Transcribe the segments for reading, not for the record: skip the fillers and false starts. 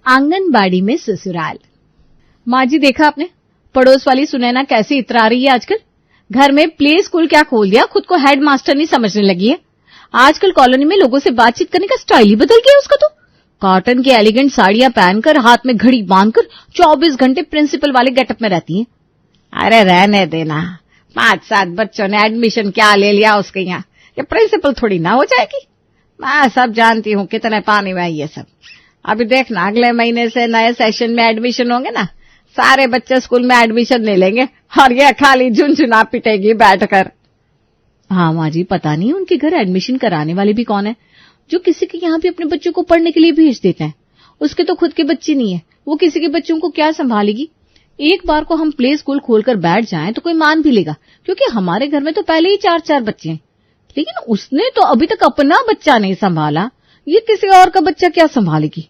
आंगनबाड़ी में ससुराल। माँ जी देखा आपने, पड़ोस वाली सुनैना कैसे इतरा रही है आजकल। घर में प्ले स्कूल क्या खोल दिया, खुद को हेड मास्टर नहीं समझने लगी है। आजकल कॉलोनी में लोगों से बातचीत करने का स्टाइल ही बदल गया उसका तो। कॉटन की एलिगेंट साड़ियां पहनकर, हाथ में घड़ी बांधकर 24 घंटे प्रिंसिपल वाले गेटअप में रहती है। अरे रहने देना, 5-7 बच्चों ने एडमिशन क्या ले लिया उसके यहाँ, ये प्रिंसिपल थोड़ी ना हो जाएगी। मैं सब जानती हूँ कितने पानी में है ये सब। अभी देखना अगले महीने से नए सेशन में एडमिशन होंगे ना, सारे बच्चे स्कूल में एडमिशन ले लेंगे और ये खाली झुनझुना पिटेगी बैठकर। हाँ माँ जी, पता नहीं उनके घर एडमिशन कराने वाले भी कौन है जो किसी के यहाँ भी अपने बच्चों को पढ़ने के लिए भेज देते हैं। उसके तो खुद के बच्चे नहीं है, वो किसी के बच्चों को क्या संभालेगी। एक बार को हम प्ले स्कूल खोलकर बैठ जाएं तो कोई मान भी लेगा, क्योंकि हमारे घर में तो पहले ही 4-4 बच्चे हैं। लेकिन उसने तो अभी तक अपना बच्चा नहीं संभाला, ये किसी और का बच्चा क्या संभालेगी।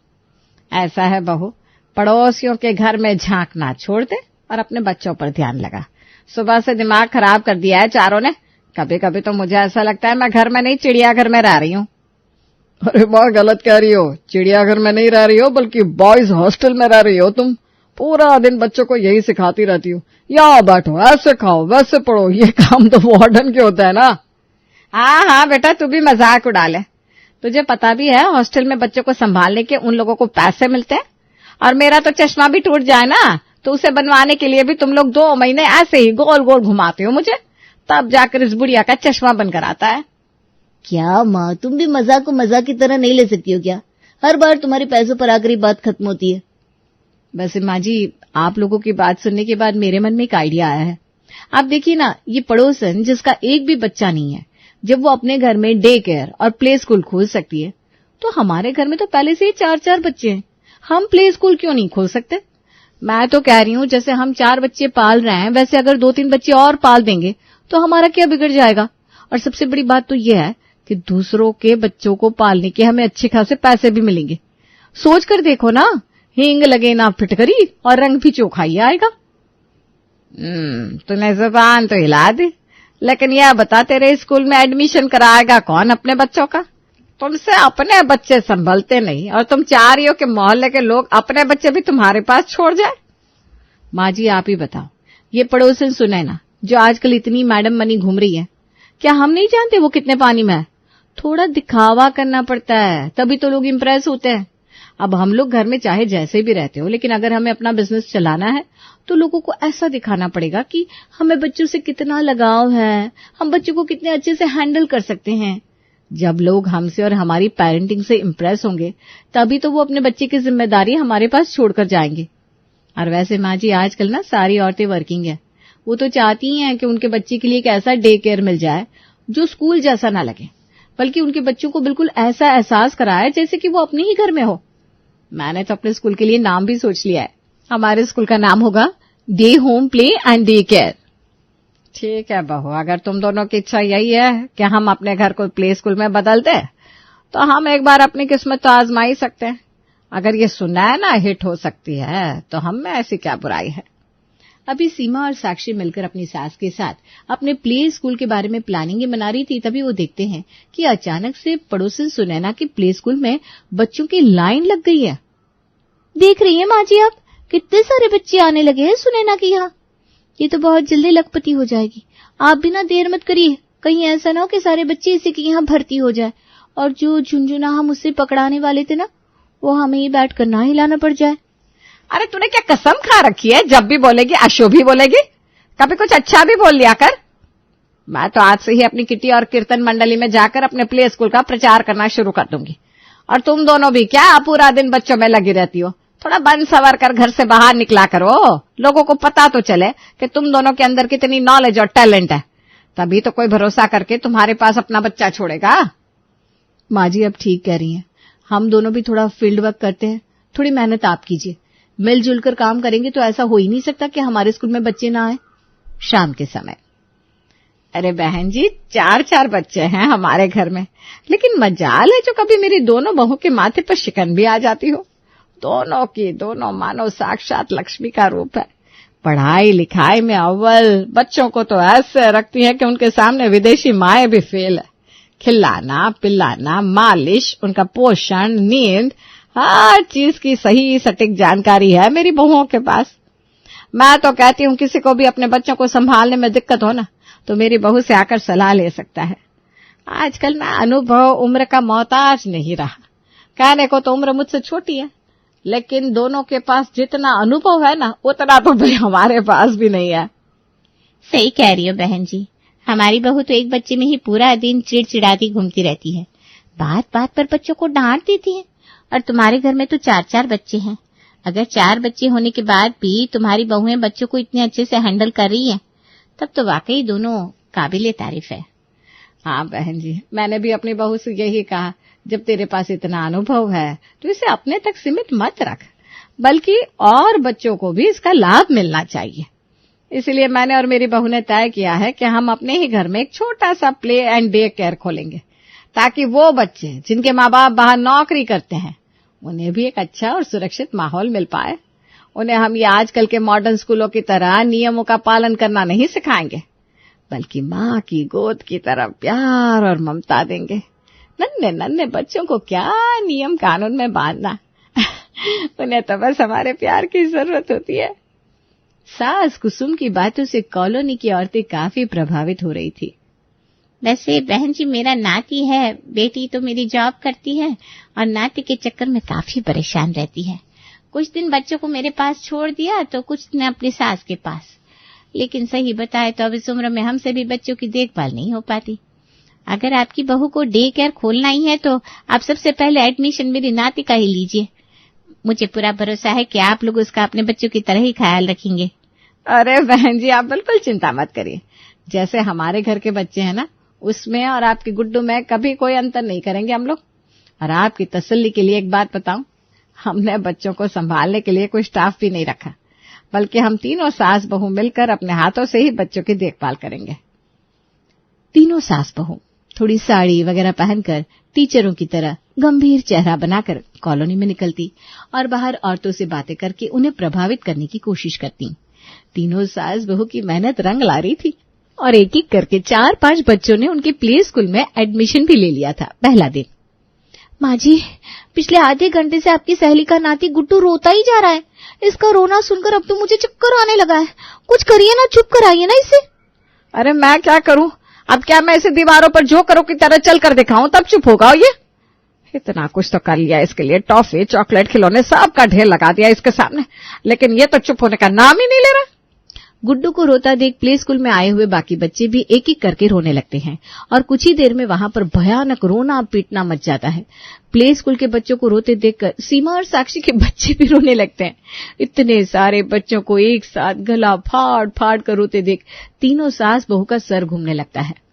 ऐसा है बहू, पड़ोसियों के घर में झांकना छोड़ दे और अपने बच्चों पर ध्यान लगा। सुबह से दिमाग खराब कर दिया है चारों ने। कभी कभी तो मुझे ऐसा लगता है मैं घर में नहीं चिड़ियाघर में रह रही हूँ। अरे माँ गलत कह रही हो, चिड़ियाघर में नहीं रह रही हो बल्कि बॉयज हॉस्टल में रह रही हो तुम। पूरा दिन बच्चों को यही सिखाती रहती हो, यहाँ बैठो, ऐसे खाओ, वैसे पढ़ो। ये काम तो वार्डन के होता है ना। हाँ बेटा, तू भी मजाक उड़ा ले। तुझे पता भी है हॉस्टल में बच्चों को संभालने के उन लोगों को पैसे मिलते हैं, और मेरा तो चश्मा भी टूट जाए ना तो उसे बनवाने के लिए भी तुम लोग 2 महीने ऐसे ही गोल गोल घुमाते हो मुझे, तब जाकर इस बुढ़िया का चश्मा बनकर आता है। क्या माँ, तुम भी मजाक को मजाक की तरह नहीं ले सकती हो क्या? हर बार तुम्हारे पैसों पर आकर ही बात खत्म होती है। वैसे माँ जी, आप लोगों की बात सुनने के बाद मेरे मन में एक आइडिया आया है। आप देखिए ना, ये पड़ोसन जिसका एक भी बच्चा नहीं है, जब वो अपने घर में डे केयर और प्ले स्कूल खोल सकती है, तो हमारे घर में तो पहले से ही 4-4 बच्चे हैं, हम प्ले स्कूल क्यों नहीं खोल सकते। मैं तो कह रही हूँ जैसे हम 4 बच्चे पाल रहे हैं, वैसे अगर 2-3 बच्चे और पाल देंगे तो हमारा क्या बिगड़ जाएगा। और सबसे बड़ी बात तो यह है कि दूसरों के बच्चों को पालने के हमें अच्छे खासे पैसे भी मिलेंगे। सोच कर देखो ना, हींग लगे ना फिटकरी और रंग भी चोखा ही आएगा। तूने जुबान तो हिला दी, लेकिन यह बता, तेरे स्कूल में एडमिशन कराएगा कौन अपने बच्चों का? तुमसे अपने बच्चे संभलते नहीं और तुम चाह रही हो कि मोहल्ले के लोग अपने बच्चे भी तुम्हारे पास छोड़ जाए। माँ जी आप ही बताओ, ये पड़ोसन सुनैना जो आजकल इतनी मैडम बनी घूम रही है, क्या हम नहीं जानते वो कितने पानी में है। थोड़ा दिखावा करना पड़ता है तभी तो लोग इम्प्रेस होते हैं। अब हम लोग घर में चाहे जैसे भी रहते हो, लेकिन अगर हमें अपना बिजनेस चलाना है तो लोगों को ऐसा दिखाना पड़ेगा कि हमें बच्चों से कितना लगाव है, हम बच्चों को कितने अच्छे से हैंडल कर सकते हैं। जब लोग हमसे और हमारी पेरेंटिंग से इम्प्रेस होंगे तभी तो वो अपने बच्चे की जिम्मेदारी हमारे पास छोड़कर जाएंगे। और वैसे माँ जी आजकल ना सारी औरतें वर्किंग है, वो तो चाहती हैं कि उनके बच्चे के लिए एक ऐसा डे केयर मिल जाए जो स्कूल जैसा ना लगे, बल्कि उनके बच्चों को बिल्कुल ऐसा एहसास कराए जैसे कि वो अपने ही घर में हो। मैंने तो अपने स्कूल के लिए नाम भी सोच लिया है। हमारे स्कूल का नाम होगा day home play and day care. ठीक है बहू, अगर तुम दोनों की इच्छा यही है कि हम अपने घर को प्ले स्कूल में बदल दें, तो हम एक बार अपनी किस्मत तो आजमा ही सकते हैं। अगर ये सुनैना हिट हो सकती है तो हम में ऐसी क्या बुराई है। अभी सीमा और साक्षी मिलकर अपनी सास के साथ अपने प्ले स्कूल के बारे में प्लानिंग बना रही थी, तभी वो देखते हैं कि अचानक से पड़ोसन सुनैना के प्ले स्कूल में बच्चों की लाइन लग गई है। देख रही है माँ जी आप, कितने सारे बच्चे आने लगे हैं सुनैना के यहाँ। ये तो बहुत जल्दी लखपति हो जाएगी। आप भी ना देर मत करिए, कहीं ऐसा ना हो कि सारे बच्चे इसी के यहाँ भर्ती हो जाए और जो झुनझुना हम उससे पकड़ाने वाले थे ना, वो हमें ही बैठ कर ना हिलाना पड़ जाए। अरे तूने क्या कसम खा रखी है, जब भी बोलेगी अशुभ ही बोलेगी? कभी कुछ अच्छा भी बोल लिया कर। मैं तो आज से ही अपनी किटी और कीर्तन मंडली में जाकर अपने प्ले स्कूल का प्रचार करना शुरू कर दूंगी। और तुम दोनों भी क्या पूरा दिन बच्चों में लगी रहती हो, थोड़ा बन सवर कर घर से बाहर निकला करो, लोगों को पता तो चले कि तुम दोनों के अंदर कितनी नॉलेज और टैलेंट है। तभी तो कोई भरोसा करके तुम्हारे पास अपना बच्चा छोड़ेगा। माँ जी अब ठीक कह रही हैं, हम दोनों भी थोड़ा फील्ड वर्क करते हैं, थोड़ी मेहनत आप कीजिए। मिलजुल कर काम करेंगे तो ऐसा हो ही नहीं सकता कि हमारे स्कूल में बच्चे ना आए। शाम के समय, अरे बहन जी 4-4 बच्चे हैं हमारे घर में, लेकिन मजाल है जो कभी मेरी दोनों बहू के माथे पर शिकन भी आ जाती हो। दोनों की दोनों मानो साक्षात लक्ष्मी का रूप है। पढ़ाई लिखाई में अव्वल, बच्चों को तो ऐसे रखती है कि उनके सामने विदेशी माएँ भी फेल है। खिलाना पिलाना, मालिश, उनका पोषण, नींद, हर चीज की सही सटीक जानकारी है मेरी बहुओं के पास। मैं तो कहती हूँ किसी को भी अपने बच्चों को संभालने में दिक्कत हो ना तो मेरी बहू से आकर सलाह ले सकता है। आजकल मैं अनुभव उम्र का मोहताज नहीं रहा। कहने को तो उम्र मुझसे छोटी है, लेकिन दोनों के पास जितना अनुभव है ना उतना तो भाई हमारे पास भी नहीं है। सही कह रही हो बहन जी, हमारी बहू तो एक बच्चे में ही पूरा दिन चिड़चिड़ाती घूमती रहती है, बात बात पर बच्चों को डांट देती है। और तुम्हारे घर में तो 4-4 बच्चे हैं। अगर 4 बच्चे होने के बाद भी तुम्हारी बहुएं बच्चों को इतने अच्छे से हैंडल कर रही है, तब तो वाकई दोनों काबिले तारीफ है। हाँ बहन जी, मैंने भी अपनी बहू से यही कहा, जब तेरे पास इतना अनुभव है तो इसे अपने तक सीमित मत रख, बल्कि और बच्चों को भी इसका लाभ मिलना चाहिए। इसलिए मैंने और मेरी बहू ने तय किया है कि हम अपने ही घर में एक छोटा सा प्ले एंड डे केयर खोलेंगे, ताकि वो बच्चे जिनके माँ बाप बाहर नौकरी करते हैं उन्हें भी एक अच्छा और सुरक्षित माहौल मिल पाए। उन्हें हम ये आजकल के मॉडर्न स्कूलों की तरह नियमों का पालन करना नहीं सिखाएंगे, बल्कि माँ की गोद की तरह प्यार और ममता देंगे। नन्हे नन्हे बच्चों को क्या नियम कानून में बांधना उन्हें तो बस हमारे प्यार की जरूरत होती है। सास कुसुम की बातों से कॉलोनी की औरतें काफी प्रभावित हो रही थी। वैसे बहन जी, मेरा नाती है, बेटी तो मेरी जॉब करती है और नाती के चक्कर में काफी परेशान रहती है। कुछ दिन बच्चों को मेरे पास छोड़ दिया तो कुछ दिन अपनी सास के पास। लेकिन सही बताए तो अब इस उम्र में हमसे भी बच्चों की देखभाल नहीं हो पाती। अगर आपकी बहू को डे केयर खोलना ही है तो आप सबसे पहले एडमिशन मेरी नाती का ही लीजिए। मुझे पूरा भरोसा है कि आप लोग उसका अपने बच्चों की तरह ही ख्याल रखेंगे। अरे बहन जी, आप बिल्कुल चिंता मत करिए। जैसे हमारे घर के बच्चे हैं ना, उसमें और आपके गुड्डू में कभी कोई अंतर नहीं करेंगे हम लोग। और आपकी तसल्ली के लिए एक बात बताऊं, हमने बच्चों को संभालने के लिए कोई स्टाफ भी नहीं रखा, बल्कि हम तीनों सास बहू मिलकर अपने हाथों से ही बच्चों की देखभाल करेंगे। तीनों सास बहू थोड़ी साड़ी वगैरह पहनकर टीचरों की तरह गंभीर चेहरा बनाकर कॉलोनी में निकलती और बाहर औरतों से बातें करके उन्हें प्रभावित करने की कोशिश करती। तीनों सास बहू की मेहनत रंग ला रही थी और एक एक करके 4-5 बच्चों ने उनके प्ले स्कूल में एडमिशन भी ले लिया था पहला दिन। माँ जी, पिछले आधे घंटे से आपकी सहेली का नाती गुड्डू रोता ही जा रहा है। इसका रोना सुनकर अब तो मुझे चक्कर आने लगा है। कुछ करिए ना, चुप कराइए ना इसे। अरे मैं क्या करूं? अब क्या मैं इसे दीवारों पर जोकरों की तरह चल कर दिखाऊं तब चुप होगा ये? इतना कुछ तो कर लिया इसके लिए, टॉफी चॉकलेट खिलौने सब का ढेर लगा दिया इसके सामने, लेकिन ये तो चुप होने का नाम ही नहीं ले रहा। गुड्डू को रोता देख प्ले स्कूल में आए हुए बाकी बच्चे भी एक एक करके रोने लगते हैं और कुछ ही देर में वहां पर भयानक रोना पीटना मच जाता है। प्ले स्कूल के बच्चों को रोते देखकर सीमा और साक्षी के बच्चे भी रोने लगते हैं। इतने सारे बच्चों को एक साथ गला फाड़ फाड़ कर रोते देख तीनों सास बहू का सर घूमने लगता है।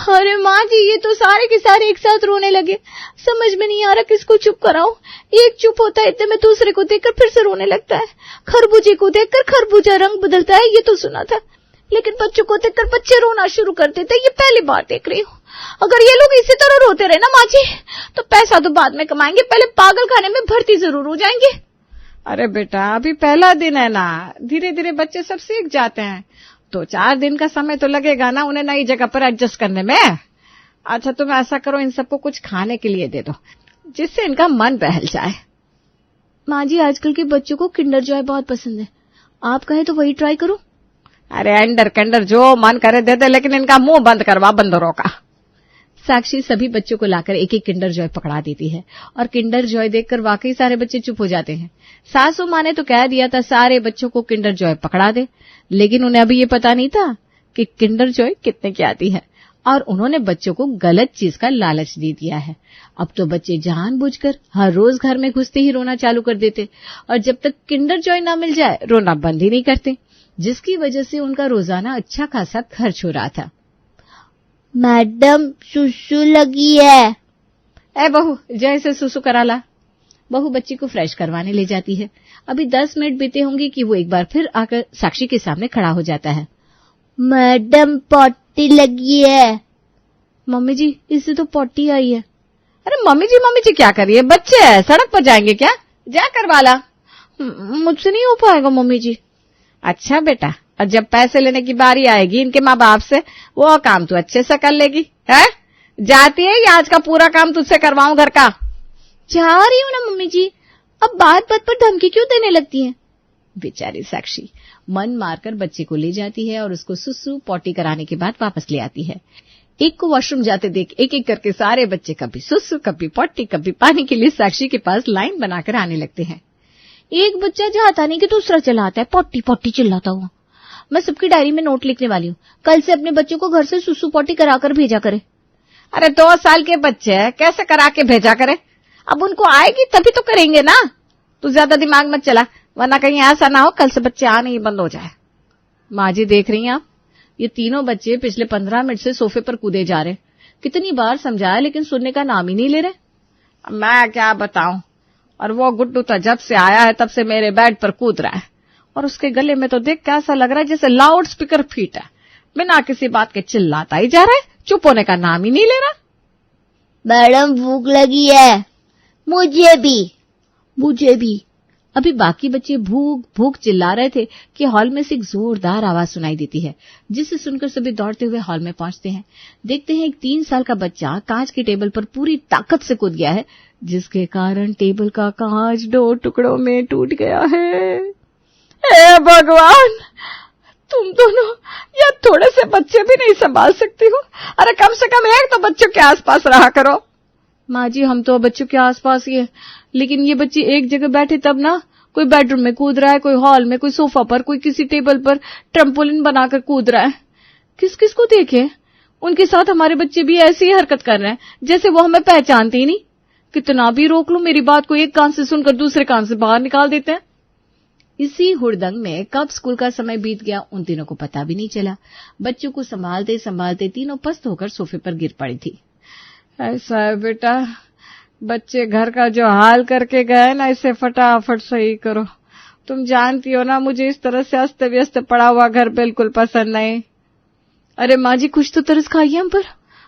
अरे माँ जी, ये तो सारे के सारे एक साथ रोने लगे। समझ में नहीं आ रहा किसको चुप कराऊं। एक चुप होता है इतने में दूसरे को देखकर फिर से रोने लगता है। खरबूजे को देखकर खरबूजा रंग बदलता है, ये तो सुना था, लेकिन बच्चों को देखकर बच्चे रोना शुरू कर देते, ये पहली बार देख रही हूँ। अगर ये लोग इसी तरह रोते रहे ना माँ जी, तो पैसा तो बाद में कमाएंगे, पहले पागल खाने में भर्ती जरूर हो जाएंगे। अरे बेटा, अभी पहला दिन है ना, धीरे धीरे बच्चे सब सीख जाते हैं। 2-4 दिन का समय तो लगेगा ना उन्हें नई जगह पर एडजस्ट करने में। अच्छा तुम ऐसा करो, इन सबको कुछ खाने के लिए दे दो जिससे इनका मन बहल जाए। माँ जी, आजकल के बच्चों को किंडर जॉय बहुत पसंद है, आप कहे तो वही ट्राई करो। अरे अंडर कंडर जो मन करे दे दे, लेकिन इनका मुंह बंद करवा बंदरों का। साक्षी सभी बच्चों को लाकर एक एक किंडर जॉय पकड़ा देती है और किंडर जॉय देखकर वाकई सारे बच्चे चुप हो जाते हैं। सासू माँ ने तो कह दिया था सारे बच्चों को किंडर जॉय पकड़ा दे, लेकिन उन्हें अभी ये पता नहीं था कि किंडर जॉय कितने की आती है और उन्होंने बच्चों को गलत चीज का लालच दे दिया है। अब तो बच्चे जानबूझकर हर रोज घर में घुसते ही रोना चालू कर देते और जब तक किंडर जॉय ना मिल जाए रोना बंद ही नहीं करते, जिसकी वजह से उनका रोजाना अच्छा खासा खर्च हो रहा था। मैडम, सुसु लगी है। ए बहू, जैसे सुसु करा ला। बहू बच्ची को फ्रेश करवाने ले जाती है। अभी 10 मिनट बीते होंगे कि वो एक बार फिर आकर साक्षी के सामने खड़ा हो जाता है। मैडम, पॉटी लगी है। मम्मी जी, इससे तो पॉटी आई है। अरे मम्मी जी क्या करिए, बच्चे हैं, सड़क पर जाएंगे क्या? जा करवा ला। मुझसे नहीं हो पाएगा मम्मी जी। अच्छा बेटा, और जब पैसे लेने की बारी आएगी इनके माँ बाप से, वो काम तू अच्छे से कर लेगी है? जाती है या आज का पूरा काम तुझसे करवाऊं घर का? जा रही हूँ ना मम्मी जी, अब बात बात पर धमकी क्यों देने लगती हैं? बेचारी साक्षी मन मारकर बच्चे को ले जाती है और उसको सुसु पॉटी कराने के बाद वापस ले आती है। एक को वॉशरूम जाते देख एक एक करके सारे बच्चे कभी सुसु, कभी पॉटी, कभी पानी के लिए साक्षी के पास लाइन बनाकर आने लगते हैं। एक बच्चा जाता नहीं कि दूसरा चला आता है, पॉटी पॉटी चिल्लाता हुआ। मैं सबकी डायरी में नोट लिखने वाली हूँ, कल से अपने बच्चों को घर से सुसु पॉटी कराकर भेजा करे। अरे 2 साल के बच्चे हैं, कैसे करा के भेजा करे? अब उनको आएगी तभी तो करेंगे ना। तू ज्यादा दिमाग मत चला, वरना कहीं ऐसा ना हो कल से बच्चे आने ही बंद हो जाए। माँ जी देख रही हैं आप, ये तीनों बच्चे पिछले 15 मिनट से सोफे पर कूदे जा रहे। कितनी बार समझाया लेकिन सुनने का नाम ही नहीं ले रहे। अब मैं क्या बताऊं। और वो गुड्डू तो जब से आया है तब से मेरे बेड पर कूद रहा है, और उसके गले में तो देख कैसा लग रहा है जैसे लाउड स्पीकर फीट है। बिना किसी बात के चिल्लाता ही जा रहा है, चुप होने का नाम ही नहीं ले रहा। मैडम भूख लगी है। मुझे भी। अभी बाकी बच्चे भूख भूख चिल्ला रहे थे कि हॉल में से एक जोरदार आवाज सुनाई देती है, जिसे सुनकर सभी दौड़ते हुए हॉल में पहुंचते हैं। देखते हैं एक 3 साल का बच्चा कांच के टेबल पर पूरी ताकत से कूद गया है, जिसके कारण टेबल का कांच 2 टुकड़ों में टूट गया है। हे भगवान, तुम दोनों या थोड़े से बच्चे भी नहीं संभाल सकती हो? अरे कम से कम एक तो बच्चों के आसपास रहा करो। माँ जी हम तो बच्चों के आसपास ही है, लेकिन ये बच्चे एक जगह बैठे तब ना, कोई बेडरूम में कूद रहा है, कोई हॉल में, कोई सोफा पर, कोई किसी टेबल पर ट्रम्पोलिन बनाकर कूद रहा है। किस किस को देखे उनके साथ हमारे बच्चे भी ऐसी ही हरकत कर रहे हैं जैसे वो हमें पहचानते ही नहीं। कितना भी रोक लो, मेरी बात को एक कान से सुनकर दूसरे कान से बाहर निकाल देते हैं। इसी हुड़दंग में कब स्कूल का समय बीत गया उन तीनों को पता भी नहीं चला। बच्चों को संभालते संभालते तीनों पस्त होकर सोफे पर गिर पड़ी थी। ऐसा है बेटा, बच्चे घर का जो हाल करके गए ना, इसे फटाफट सही करो। तुम जानती हो ना, मुझे इस तरह से अस्त व्यस्त पड़ा हुआ घर बिल्कुल पसंद नहीं। अरे माँ जी कुछ तो तरस खाइए हम पर,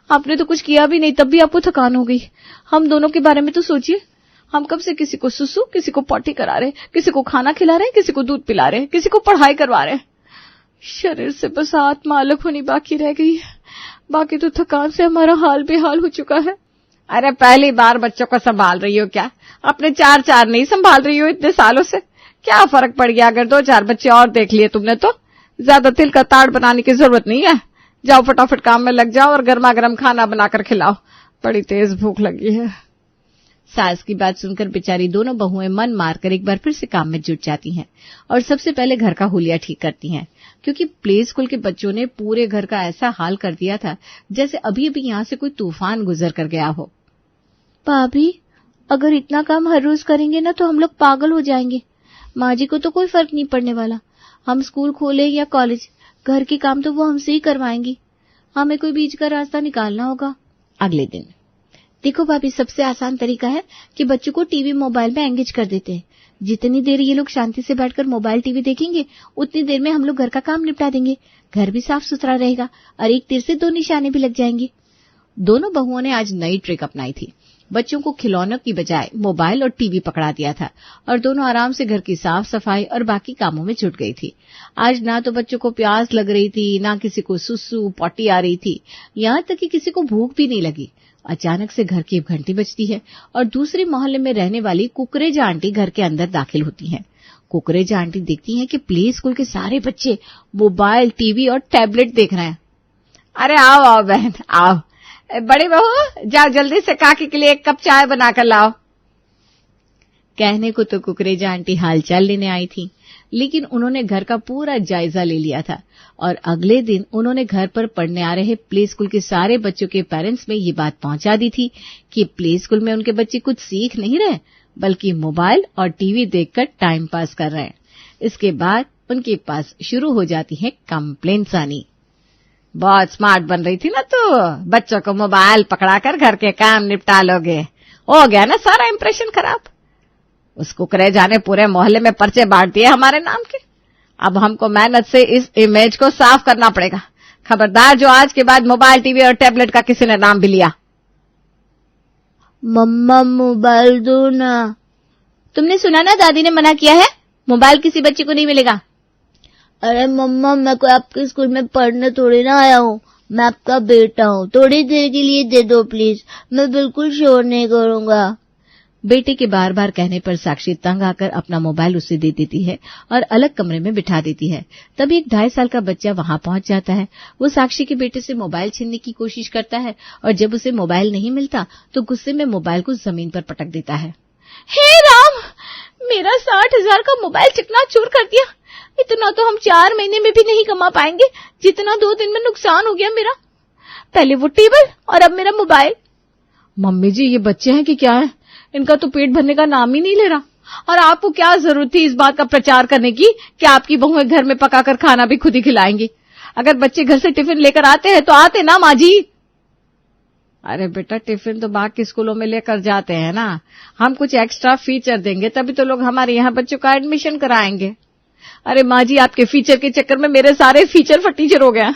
आपने तो कुछ किया भी नहीं तब भी आपको थकान हो गई। हम दोनों के बारे में तो सोचिए, हम कब से किसी को सुसु, किसी को पॉटी करा रहे, किसी को खाना खिला रहे, किसी को दूध पिला रहे, किसी को पढ़ाई करवा रहे। शरीर से बस आत्मा अलग होनी बाकी रह गई है, बाकी तो थकान से हमारा हाल बेहाल हो चुका है। अरे पहली बार बच्चों को संभाल रही हो क्या? अपने 4 नहीं संभाल रही हो इतने सालों से? क्या फर्क पड़ गया अगर 2-4 बच्चे और देख लिए तुमने तो? ज्यादा तिल का ताड़ बनाने की जरूरत नहीं है। जाओ फटाफट काम में लग जाओ और गर्मा गर्म खाना बनाकर खिलाओ, बड़ी तेज भूख लगी है। सास की बात सुनकर बेचारी दोनों बहुएं मन मारकर एक बार फिर से काम में जुट जाती हैं और सबसे पहले घर का हुलिया ठीक करती हैं, क्योंकि प्ले स्कूल के बच्चों ने पूरे घर का ऐसा हाल कर दिया था जैसे अभी अभी यहां से कोई तूफान गुजर कर गया हो। भाभी, अगर इतना काम हर रोज करेंगे ना तो हम लोग पागल हो जाएंगे। माँ जी को तो कोई फर्क नहीं पड़ने वाला। हम स्कूल खोले या कॉलेज, घर के काम तो वो हमसे ही करवाएंगी। हमें कोई बीच का रास्ता निकालना होगा। अगले दिन देखो भाभी, सबसे आसान तरीका है कि बच्चों को टीवी मोबाइल में एंगेज कर देते हैं। जितनी देर ये लोग शांति से बैठकर मोबाइल टीवी देखेंगे उतनी देर में हम लोग घर का काम निपटा देंगे, घर भी साफ सुथरा रहेगा और एक तीर से 2 निशाने भी लग जाएंगे। दोनों बहुओं ने आज नई ट्रिक अपनाई थी। बच्चों को खिलौनों की बजाय मोबाइल और टीवी पकड़ा दिया था और दोनों आराम से घर की साफ सफाई और बाकी कामों में जुट गई थी। आज ना तो बच्चों को प्यास लग रही थी, ना किसी को सुसु पॉटी आ रही थी, यहाँ तक कि किसी को भूख भी नहीं लगी। अचानक से घर की एक घंटी बजती है और दूसरे मोहल्ले में रहने वाली कुकरेजा आंटी घर के अंदर दाखिल होती हैं। कुकरेजा आंटी देखती हैं कि प्ले स्कूल के सारे बच्चे मोबाइल, टीवी और टैबलेट देख रहे हैं। अरे आओ आओ बहन आओ, बड़ी बहू जाओ जल्दी से काकी के लिए 1 कप चाय बनाकर लाओ। कहने को तो कुकरेजा आंटी हालचाल लेने आई थी, लेकिन उन्होंने घर का पूरा जायजा ले लिया था और अगले दिन उन्होंने घर पर पढ़ने आ रहे प्ले स्कूल के सारे बच्चों के पेरेंट्स में ये बात पहुंचा दी थी कि प्ले स्कूल में उनके बच्चे कुछ सीख नहीं रहे, बल्कि मोबाइल और टीवी देखकर टाइम पास कर रहे हैं। इसके बाद उनके पास शुरू हो जाती है कंप्लेंट्स आनी। बहुत स्मार्ट बन रही थी ना तू, बच्चों को मोबाइल पकड़ाकर घर के काम निपटा लोगे। हो गया ना सारा इंप्रेशन खराब। उस कुकरेजा ने पूरे मोहल्ले में पर्चे बांट दिए हमारे नाम के। अब हमको मेहनत से इस इमेज को साफ करना पड़ेगा। खबरदार जो आज के बाद मोबाइल, टीवी और टैबलेट का किसी ने नाम भी लिया। मम्मा मोबाइल दो ना। तुमने सुना ना, दादी ने मना किया है, मोबाइल किसी बच्चे को नहीं मिलेगा। अरे मम्मा, मैं कोई आपके स्कूल में पढ़ने थोड़ी ना आया हूँ, मैं आपका बेटा हूँ। थोड़ी देर के लिए दे दो प्लीज, मैं बिल्कुल शोर नहीं करूंगा। बेटे के बार बार कहने पर साक्षी तंग आकर अपना मोबाइल उसे दे देती है और अलग कमरे में बिठा देती है। तभी एक 2.5 साल का बच्चा वहां पहुंच जाता है। वो साक्षी के बेटे से मोबाइल छीनने की कोशिश करता है और जब उसे मोबाइल नहीं मिलता तो गुस्से में मोबाइल को जमीन पर पटक देता है। हे राम, मेरा 60,000 का मोबाइल चिकनाचूर कर दिया। इतना तो हम 4 महीने में भी नहीं कमा पाएंगे जितना 2 दिन में नुकसान हो गया मेरा। पहले वो टेबल और अब मेरा मोबाइल। मम्मी जी, ये बच्चे हैं कि क्या है? इनका तो पेट भरने का नाम ही नहीं ले रहा। और आपको क्या जरूरत थी इस बात का प्रचार करने की कि आपकी बहुएं घर में पकाकर खाना भी खुद ही खिलाएंगी? अगर बच्चे घर से टिफिन लेकर आते हैं तो आते ना माँ जी। अरे बेटा, टिफिन तो बाकी स्कूलों में लेकर जाते हैं ना। हम कुछ एक्स्ट्रा फीचर देंगे तभी तो लोग हमारे यहाँ बच्चों का एडमिशन कराएंगे। अरे माँ जी, आपके फीचर के चक्कर में मेरे सारे फीचर फटीचर हो गए।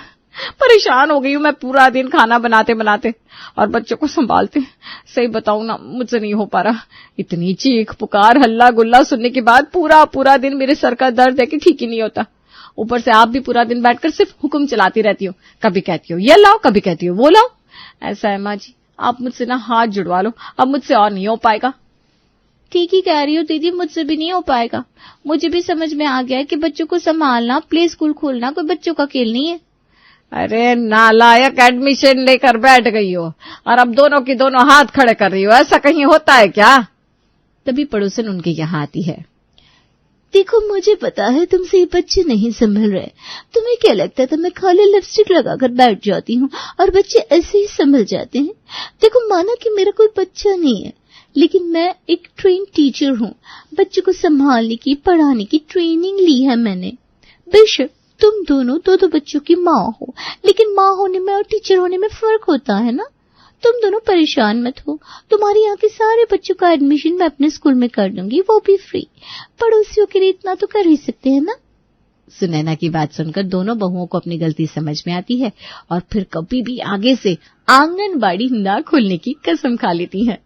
परेशान हो गई हूं मैं पूरा दिन खाना बनाते बनाते और बच्चों को संभालते। सही बताऊं ना, मुझसे नहीं हो पा रहा। इतनी चीख पुकार हल्ला गुल्ला सुनने के बाद पूरा दिन मेरे सर का दर्द है कि ठीक ही नहीं होता। ऊपर से आप भी पूरा दिन बैठकर सिर्फ हुक्म चलाती रहती हो। कभी कहती हो ये लाओ, कभी कहती हो वो लाओ। ऐसा है माँ जी, आप मुझसे ना हाथ जुड़वा लो, अब मुझसे और नहीं हो पाएगा। ठीक ही कह रही हो दीदी, मुझसे भी नहीं हो पाएगा। मुझे भी समझ में आ गया है कि बच्चों को संभालना, प्ले स्कूल खोलना कोई बच्चों का खेल नहीं है। अरे नालायक, एडमिशन लेकर बैठ गई हो और अब दोनों की दोनों हाथ खड़े कर रही हो। ऐसा कहीं होता है क्या? तभी पड़ोसन उनके यहाँ आती है। देखो, मुझे पता है तुमसे ये बच्चे नहीं संभल रहे। तुम्हें क्या लगता था मैं खाली लिपस्टिक लगाकर बैठ जाती हूँ और बच्चे ऐसे ही संभल जाते हैं? देखो, माना कि मेरा कोई बच्चा नहीं है, लेकिन मैं एक ट्रेन टीचर हूँ। बच्चों को संभालने की, पढ़ाने की ट्रेनिंग ली है मैंने। बेशक तुम दोनों दो बच्चों की माँ हो, लेकिन माँ होने में और टीचर होने में फर्क होता है ना। तुम दोनों परेशान मत हो, तुम्हारे यहाँ के सारे बच्चों का एडमिशन मैं अपने स्कूल में कर दूंगी, वो भी फ्री। पड़ोसियों के लिए इतना तो कर ही सकते हैं ना। सुनैना की बात सुनकर दोनों बहुओं को अपनी गलती समझ में आती है और फिर कभी भी आगे से आंगनबाड़ी ना खोलने की कसम खा लेती हैं।